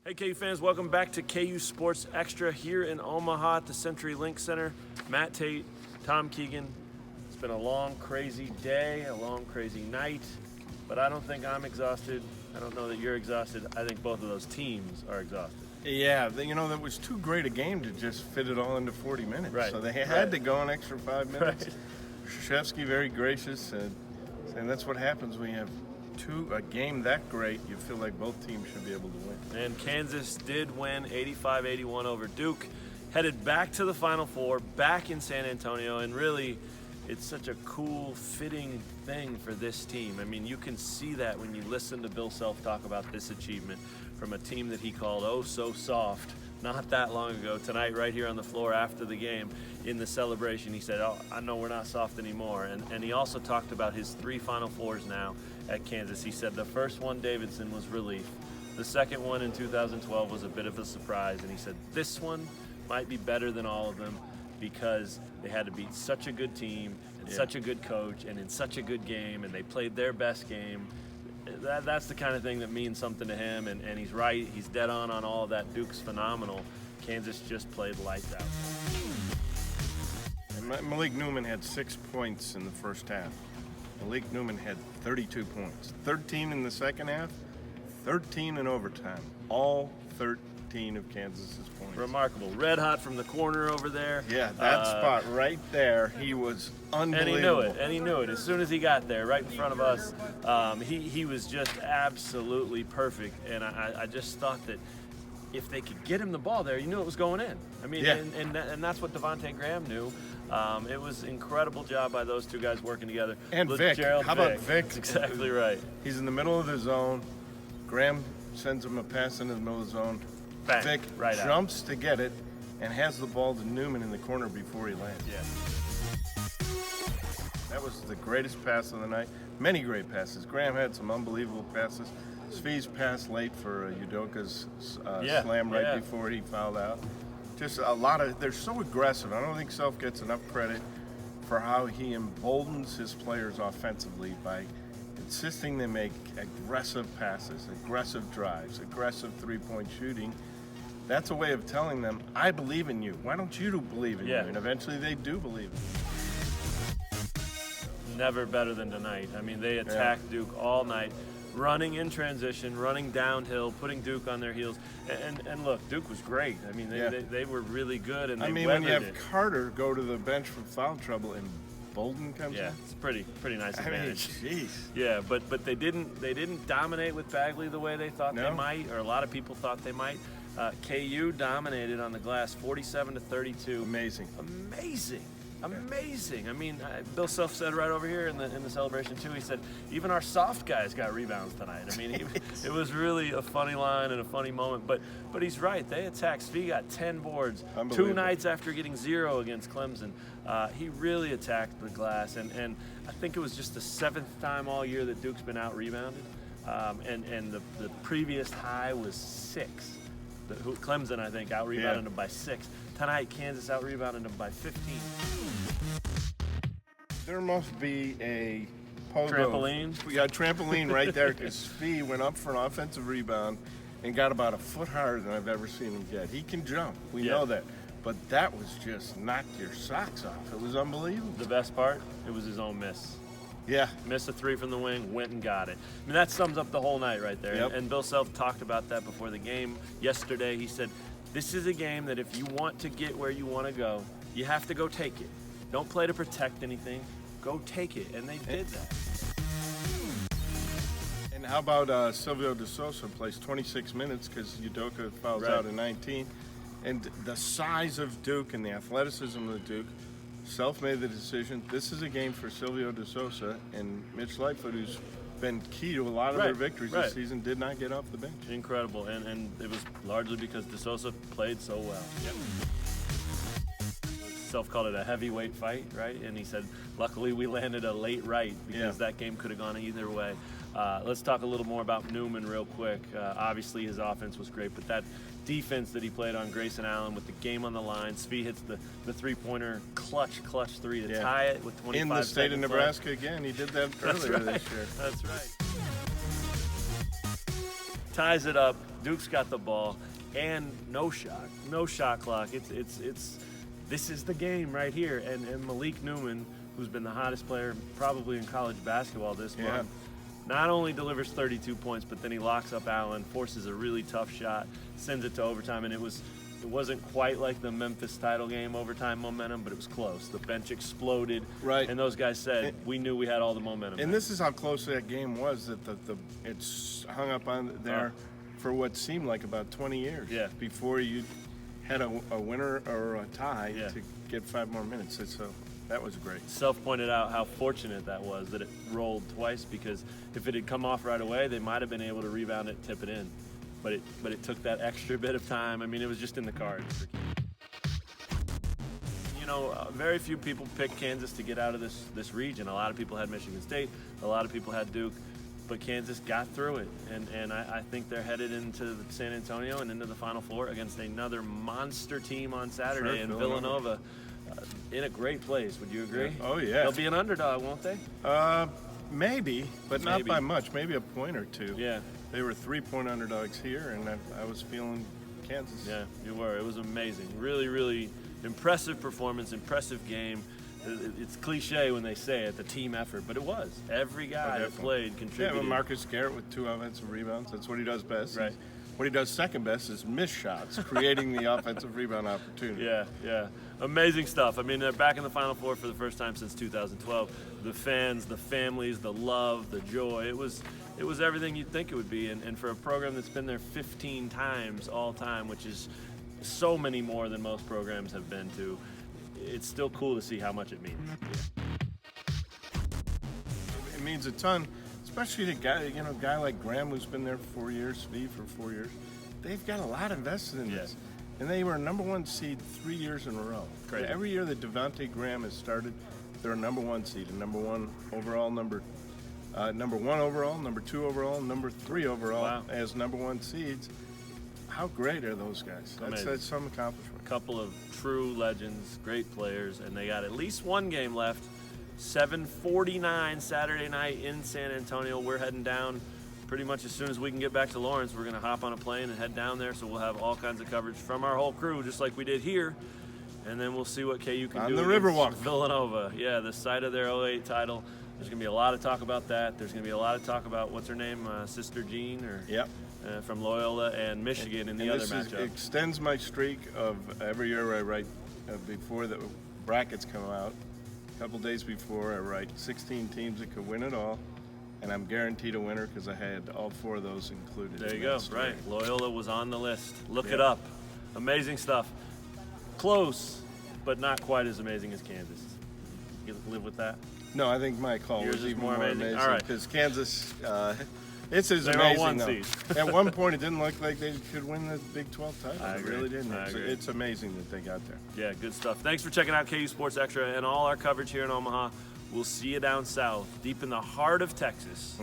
Hey KU fans, welcome back to KU Sports Extra here in Omaha at the CenturyLink Center. Matt Tate, Tom Keegan. It's been a long, crazy day, a long, crazy night, but I don't think I'm exhausted. I don't know that you're exhausted. I think both of those teams are exhausted. Yeah, that was too great a game to just fit it all into 40 minutes. Right. So they had to go an extra 5 minutes. Right. Krzyzewski very gracious, and that's what happens when you have a game that great. You feel like both teams should be able to win. And Kansas did win 85-81 over Duke, headed back to the Final Four, back in San Antonio, and really it's such a cool, fitting thing for this team. I mean, you can see that when you listen to Bill Self talk about this achievement from a team that he called oh so soft not that long ago. Tonight, right here on the floor after the game in the celebration, he said, oh, I know we're not soft anymore. And he also talked about his 3 Final Fours now at Kansas. He said the first one, Davidson, was relief. The second one in 2012 was a bit of a surprise. And he said this one might be better than all of them because they had to beat such a good team and such a good coach and in such a good game, and they played their best game. That's the kind of thing that means something to him, and he's right. He's dead on all of that. Duke's phenomenal. Kansas just played lights out. And Malik Newman had 6 points in the first half. Malik Newman had 32 points. 13 in the second half, 13 in overtime. All 13 of Kansas's points. Remarkable. Red hot from the corner over there. Yeah, that spot right there, he was unbelievable. And he knew it. As soon as he got there, right in front of us, he was just absolutely perfect. And I just thought that if they could get him the ball there, you knew it was going in. I mean, and that's what Devontae Graham knew. It was an incredible job by those two guys working together. And Vic. How about Vic? That's exactly right. He's in the middle of the zone. Graham sends him a pass into the middle of the zone. Bang, Vic right jumps to get it and has the ball to Newman in the corner before he lands. Yeah. That was the greatest pass of the night. Many great passes. Graham had some unbelievable passes. Svi's pass late for Udoka's slam right before he fouled out. Just a lot of, they're so aggressive. I don't think Self gets enough credit for how he emboldens his players offensively by insisting they make aggressive passes, aggressive drives, aggressive three-point shooting. That's a way of telling them, I believe in you. Why don't you believe in you? And eventually they do believe in you. Never better than tonight. I mean, they attacked Duke all night, running in transition, running downhill, putting Duke on their heels. And look, Duke was great. I mean, they were really good, and they when you have Carter go to the bench for foul trouble and Bolden comes in. Yeah, it's pretty nice advantage. Jeez. Yeah, but they didn't dominate with Bagley the way they thought they might, or a lot of people thought they might. KU dominated on the glass, 47-32. Amazing. I mean, Bill Self said right over here in the celebration too. He said even our soft guys got rebounds tonight. I mean, it was really a funny line and a funny moment. But he's right. They attacked. Svi got 10 boards 2 nights after getting 0 against Clemson. He really attacked the glass, and I think it was just the 7th time all year that Duke's been out rebounded. And the previous high was 6. Clemson, I think, out rebounded them by 6. Tonight, Kansas out rebounded them by 15. There must be a pogo. Trampoline? We got a trampoline right there because Svi went up for an offensive rebound and got about a foot higher than I've ever seen him get. He can jump. We know that. But that was just knocked your socks off. It was unbelievable. The best part, it was his own miss. Yeah. Missed a 3 from the wing, went and got it. I mean, that sums up the whole night right there. Yep. And Bill Self talked about that before the game yesterday. He said, this is a game that if you want to get where you want to go, you have to go take it. Don't play to protect anything. Go take it. And they did that. And how about Silvio De Sousa plays 26 minutes because Udoka fouls out in 19. And the size of Duke and the athleticism of Duke, Self made the decision. This is a game for Silvio De Sousa, and Mitch Lightfoot, who's been key to a lot of their victories this season, did not get off the bench. Incredible, and it was largely because De Sousa played so well. Yep. Self called it a heavyweight fight, right? And he said, luckily we landed a late right because that game could have gone either way. Let's talk a little more about Newman real quick. Obviously his offense was great, but that defense that he played on Grayson Allen with the game on the line. Svi hits the three-pointer clutch 3 to tie it with 25 seconds in the state of Nebraska left. Again. He did that earlier this year. That's right. ties it up. Duke's got the ball, and no shot clock. This is the game right here. And Malik Newman, who's been the hottest player probably in college basketball this month, not only delivers 32 points, but then he locks up Allen, forces a really tough shot, sends it to overtime, and it wasn't quite like the Memphis title game overtime momentum, but it was close. The bench exploded, right? And those guys said, we knew we had all the momentum. And this is how close that game was, that it's hung up on there for what seemed like about 20 years before you had a winner or a tie to get 5 more minutes. So that was great. Self pointed out how fortunate that was that it rolled twice, because if it had come off right away, they might have been able to rebound it, tip it in. But it took that extra bit of time. I mean, it was just in the cards. You know, very few people picked Kansas to get out of this region. A lot of people had Michigan State. A lot of people had Duke. But Kansas got through it. And I think they're headed into San Antonio and into the Final Four against another monster team on Saturday in Villanova. In a great place. Would you agree? Oh, yeah. They'll be an underdog, won't they? Maybe, but not by much. Maybe a point or two. Yeah. They were 3-point underdogs here, and I was feeling Kansas. Yeah, you were. It was amazing. Really, really impressive performance, impressive game. It's cliche when they say it, the team effort, but it was. Every guy that played contributed. Yeah, well, Marcus Garrett with 2 offensive rebounds. That's what he does best. Right. What he does second best is miss shots, creating the offensive rebound opportunity. Yeah. Amazing stuff. I mean, they're back in the Final Four for the first time since 2012. The fans, the families, the love, the joy. It was everything you'd think it would be. And for a program that's been there 15 times all time, which is so many more than most programs have been to, it's still cool to see how much it means. It means a ton, especially to a guy like Graham, who's been there for 4 years, Svi for 4 years. They've got a lot invested in this. And they were a #1 seed 3 years in a row. Crazy. Every year that Devontae Graham has started, they're a #1 seed, a #1 overall, number 1 overall, number 2 overall, number 3 overall as #1 seeds. How great are those guys? That's some accomplishment. A couple of true legends, great players, and they got at least one game left. 7:49 Saturday night in San Antonio. We're heading down pretty much as soon as we can get back to Lawrence. We're going to hop on a plane and head down there, so we'll have all kinds of coverage from our whole crew, just like we did here. And then we'll see what KU can do on the Riverwalk. Villanova. Yeah, the site of their 08 title. There's going to be a lot of talk about that. There's going to be a lot of talk about, what's her name, Sister Jean, from Loyola and Michigan in the other matchup. It extends my streak of every year I write, before the brackets come out, a couple days before, I write 16 teams that could win it all, and I'm guaranteed a winner because I had all 4 of those included. There you go, right. Loyola was on the list. Look it up. Amazing stuff. Close, but not quite as amazing as Kansas. You live with that? No, I think my call was even more amazing. All right. Because Kansas, it's as They're amazing. One seed. At one point, it didn't look like they could win the Big 12 title. I agree. It really didn't. I agree. It's amazing that they got there. Yeah, good stuff. Thanks for checking out KU Sports Extra and all our coverage here in Omaha. We'll see you down south, deep in the heart of Texas.